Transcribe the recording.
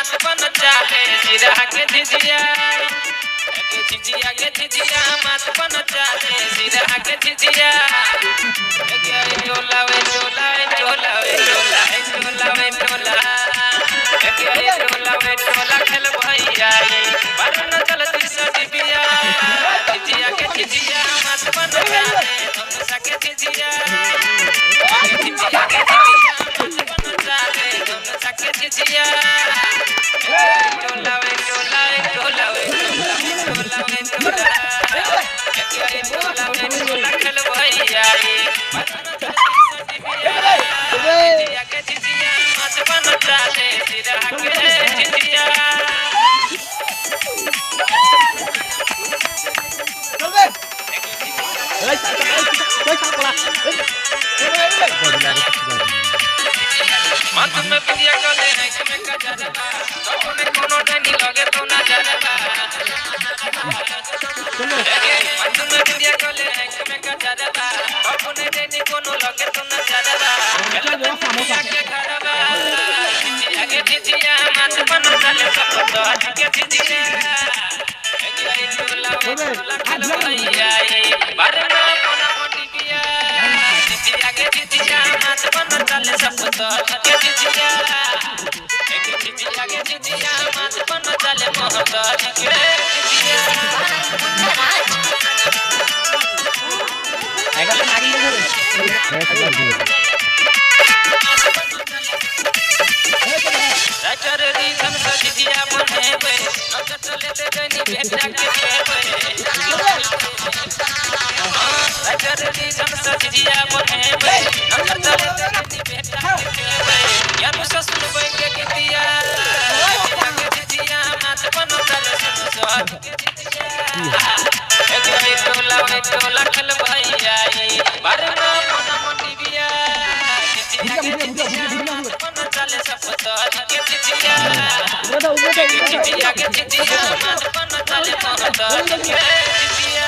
मात बन चाहे सिरा के झिझिया के झिझिया मात बन चाहे सिरा के झिझिया टोला वे टोला टोला वे टोला टोला वे टोला टोला वे टोला खेल भैया बरन चलती सदिया झिझिया के झिझिया मात बन चाहे तुम सके झिझिया झिझिया के झिझिया मात बन चाहे तुम सके झिझिया टोला वे टोला टोला वे टोला वे टोला टोला वे टोला खेल भैया बरन चलती सदिया झिझिया के झिझिया मात बन चाहे सिरा के झिझिया मत में पिया करे है कि मैं का जादा तोने कोनो डंडी लगे तो ना जादा मत में पिया करे है कि मैं का जादा तोने डंडी कोनो लगे तो ना जादा पिया के घरवा आगे झिझिया मत बन चले सब तो आज के झिझिया टोला टोला खेल भैया बरना कोना मोटी पिया झिझिया के झिझिया मत बन चले सब तो के झिझिया के झिझिया मत बन चले मोहत के झिझिया आएगा तो नारी राइटर रीजन का झिझिया बने बे नजर चले ले गनी बेटा के बे राइटर रीजन का झिझिया बने बे नजर चले ले गनी बेटा के बे यानु ससुर बे के गिटिया के झिझिया मात बनो चले सुन सोहत के झिझिया एक टोला खेल भैया बरना कोना मोटी बिया झिझिया के झिझिया मात बनो चले सब तो के झिझिया के झिझिया मात बनो चले मोहत के झिझिया